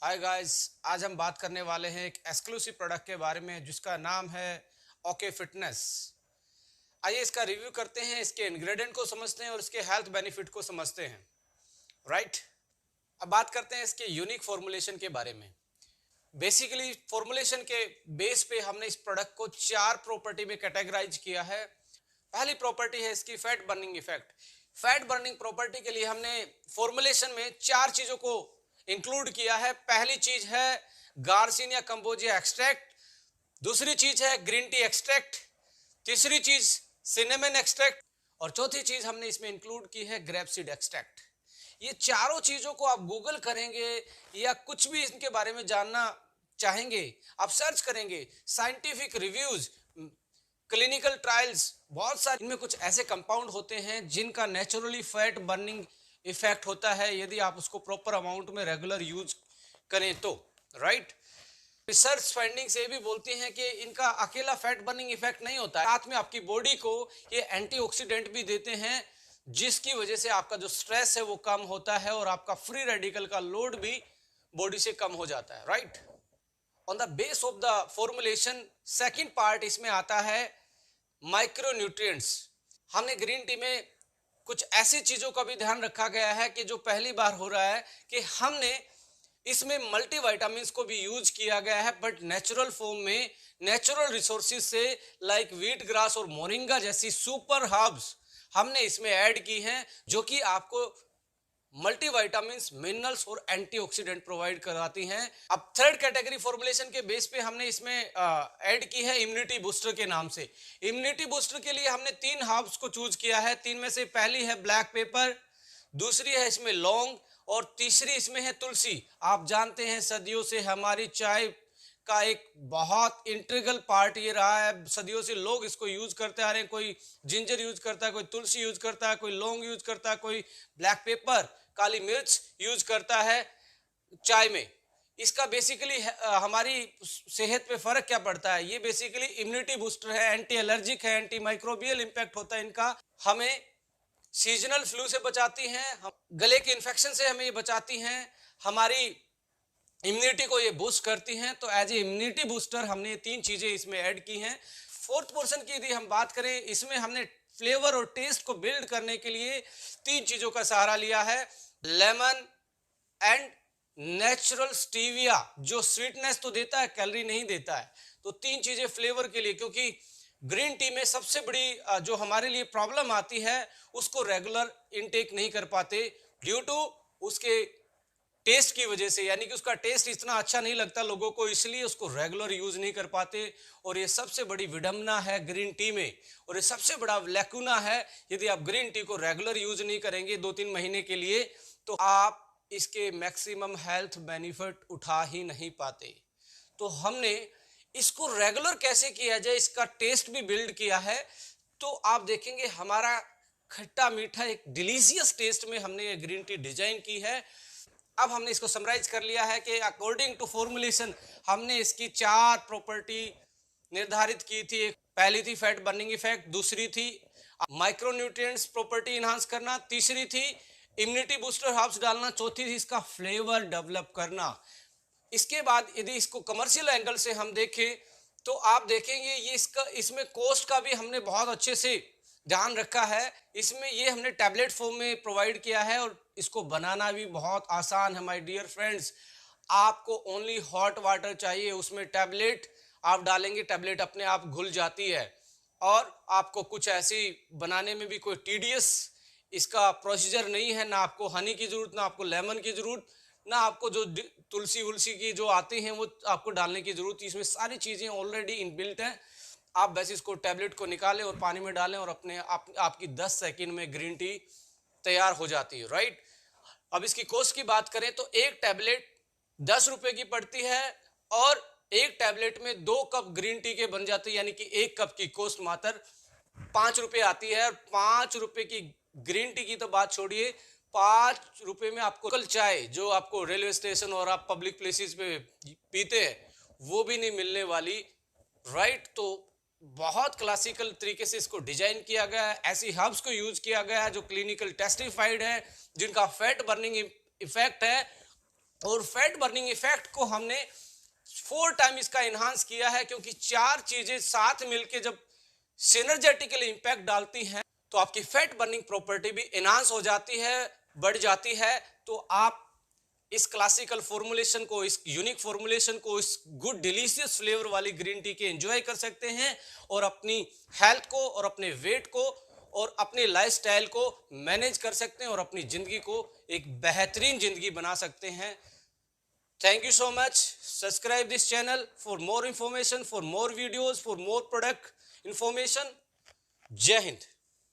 Hi guys. आज हम बात करने वाले हैं एक एक्सक्लूसिव प्रोडक्ट के बारे में जिसका नाम है ओके फिटनेस। आइए इसका रिव्यू करते हैं, इसके इंग्रेडिएंट को समझते हैं और इसके हेल्थ बेनिफिट को समझते हैं। राइट। अब बात करते हैं इसके यूनिक फॉर्मुलेशन के बारे में। बेसिकली फॉर्मुलेशन के बेस पे हमने इस प्रोडक्ट को 4 प्रॉपर्टी में कैटेगराइज किया है। पहली प्रॉपर्टी है इसकी fat burning effect. Fat burning property के लिए हमने फॉर्मुलेशन में 4 चीजों को इंक्लूड किया है। पहली चीज है गार्सिनिया कंबोजिया एक्सट्रैक्ट, दूसरी चीज है ग्रीन टी एक्सट्रैक्ट, तीसरी चीज सिनेमन एक्सट्रैक्ट और चौथी चीज हमने इसमें इंक्लूड की है ग्रेपसीड एक्सट्रैक्ट। ये चारों चीजों को आप गूगल करेंगे या कुछ भी इनके बारे में जानना चाहेंगे, आप सर्च करेंगे, साइंटिफिक रिव्यूज, क्लिनिकल ट्रायल्स, बहुत सारे इनमें कुछ ऐसे कंपाउंड होते हैं जिनका नेचुरली फैट बर्निंग इफेक्ट होता है यदि आप उसको प्रॉपर अमाउंट में रेगुलर यूज करें तो। राइट। रिसर्च फाइंडिंग से भी बोलती हैं कि इनका अकेला फैट बर्निंग इफेक्ट नहीं होता है, साथ में आपकी बॉडी को ये एंटीऑक्सीडेंट भी देते हैं जिसकी वजह से आपका जो स्ट्रेस है वो कम होता है और आपका फ्री रेडिकल का लोड भी बॉडी से कम हो जाता है। Right. On the base of the formulation second part इसमें आता है माइक्रोन्यूट्रिएंट्स। हमने ग्रीन टी में कुछ ऐसी चीजों का भी ध्यान रखा गया है कि जो पहली बार हो रहा है कि हमने इसमें मल्टीविटामिन्स को भी यूज किया गया है बट नेचुरल फॉर्म में, नेचुरल रिसोर्सेज से, लाइक व्हीट ग्रास और मोरिंगा जैसी सुपर हर्ब्स हमने इसमें ऐड की हैं जो कि आपको मल्टीविटामिन्स, मिनरल्स और एंटीऑक्सीडेंट प्रोवाइड कराती हैं। अब थर्ड कैटेगरी फॉर्मुलेशन के बेस पे हमने इसमें ऐड की है इम्यूनिटी बूस्टर के नाम से। इम्यूनिटी बूस्टर के लिए हमने 3 हर्ब्स को चूज किया है। 3 में से पहली है ब्लैक पेपर, दूसरी है इसमें लौंग और तीसरी इसमें है तुलसी। आप जानते हैं सदियों से हमारी चाय का एक बहुत इंटीग्रल पार्ट ये रहा है, सदियों से लोग इसको यूज करते आ रहे हैं। कोई जिंजर यूज करता है, कोई तुलसी यूज करता है, कोई लौंग यूज करता है, कोई ब्लैक पेपर, काली मिर्च यूज करता है चाय में। इसका बेसिकली हमारी सेहत पे फर्क क्या पड़ता है? ये बेसिकली इम्यूनिटी बूस्टर है, एंटी एलर्जिक है, एंटी माइक्रोबियल इंपैक्ट होता है इनका। हमें सीजनल फ्लू से बचाती हैं, गले के इन्फेक्शन से हमें ये बचाती हैं, हमारी इम्यूनिटी को ये बूस्ट करती हैं। तो एज ए इम्यूनिटी बूस्टर हमने 3 चीजें इसमें ऐड की हैं। फोर्थ पोर्शन की यदि हम बात करें, इसमें हमने फ्लेवर और टेस्ट को बिल्ड करने के लिए 3 चीजों का सहारा लिया है। लेमन एंड नेचुरल स्टीविया, जो स्वीटनेस तो देता है, कैलोरी नहीं देता है। तो 3 चीजें फ्लेवर के लिए, क्योंकि ग्रीन टी में सबसे बड़ी जो हमारे लिए प्रॉब्लम आती है उसको रेगुलर इनटेक नहीं कर पाते ड्यू टू उसके टेस्ट की वजह से, यानी कि उसका टेस्ट इतना अच्छा नहीं लगता लोगों को, इसलिए उसको रेगुलर यूज नहीं कर पाते। और ये सबसे बड़ी विडंबना है ग्रीन टी में, और ये सबसे बड़ा लैकुना है। यदि आप ग्रीन टी को रेगुलर यूज नहीं करेंगे 2-3 महीने के लिए तो आप इसके मैक्सिमम हेल्थ बेनिफिट उठा ही नहीं पाते। तो हमने इसको रेगुलर कैसे किया जाए, इसका टेस्ट भी बिल्ड किया है। तो आप देखेंगे हमारा खट्टा मीठा एक डिलीशियस टेस्ट में हमने ये ग्रीन टी डिजाइन की है। अब हमने इसको समराइज कर लिया है कि अकॉर्डिंग टू फॉर्मुलेशन हमने इसकी 4 प्रॉपर्टी निर्धारित की थी। पहली थी फैट बर्निंग इफेक्ट, दूसरी थी माइक्रोन्यूट्रिएंट्स प्रॉपर्टी इनहांस करना, तीसरी थी इम्यूनिटी बूस्टर हर्ब्स डालना, चौथी थी इसका फ्लेवर डेवलप करना। इसके बाद यदि इसको कमर्शियल एंगल से हम देखें तो आप देखेंगे ये इसमें कॉस्ट का भी हमने बहुत अच्छे से ध्यान रखा है। इसमें ये हमने टैबलेट फॉर्म में प्रोवाइड किया है और इसको बनाना भी बहुत आसान है माय डियर फ्रेंड्स। आपको ओनली हॉट वाटर चाहिए, उसमें टैबलेट आप डालेंगे, टैबलेट अपने आप घुल जाती है। और आपको कुछ ऐसी बनाने में भी कोई टीडियस इसका प्रोसीजर नहीं है, ना आपको हनी की जरूरत, ना आपको लेमन की जरूरत, ना आपको जो तुलसी उलसी की जो आती हैं वो आपको डालने की जरूरत। इसमें सारी चीजें ऑलरेडी इनबिल्ट हैं। आप बस इसको टैबलेट को निकालें और पानी में डालें और अपने आपकी 10 सेकंड में ग्रीन टी तैयार हो जाती है। राइट। अब इसकी कॉस्ट की बात करें तो एक टैबलेट 10 रुपए की पड़ती है और एक टैबलेट में 2 कप ग्रीन टी के बन जाते हैं, यानी कि 1 कप की कॉस्ट मात्र 5 रुपए आती है। और 5 रुपए की ग्रीन टी की तो बात छोड़िए, 5 रुपए में आपको कल चाय जो आपको रेलवे स्टेशन और आप पब्लिक प्लेसेस पे पीते हैं वो भी नहीं मिलने वाली। राइट। तो बहुत क्लासिकल तरीके से इसको डिजाइन किया गया है, ऐसी हर्ब्स को यूज किया गया है जो क्लिनिकल टेस्टिफाइड है, जिनका फैट बर्निंग इफेक्ट है। और फैट बर्निंग इफेक्ट को हमने 4 टाइम इसका इन्हांस किया है, क्योंकि 4 चीजें साथ मिलके जब सिनर्जेटिकली इंपैक्ट डालती हैं तो आपकी फैट बर्निंग प्रॉपर्टी भी इन्हांस हो जाती है, बढ़ जाती है। तो आप इस क्लासिकल फॉर्मुलेशन को, इस यूनिक फॉर्मुलेशन को, इस गुड डिलीशियस फ्लेवर वाली ग्रीन टी के एंजॉय कर सकते हैं और अपनी हेल्थ को और अपने वेट को और अपने लाइफस्टाइल को मैनेज कर सकते हैं और अपनी जिंदगी को एक बेहतरीन जिंदगी बना सकते हैं। Thank you so much. Subscribe this channel for more information, for more videos, for more product information. Jai Hind.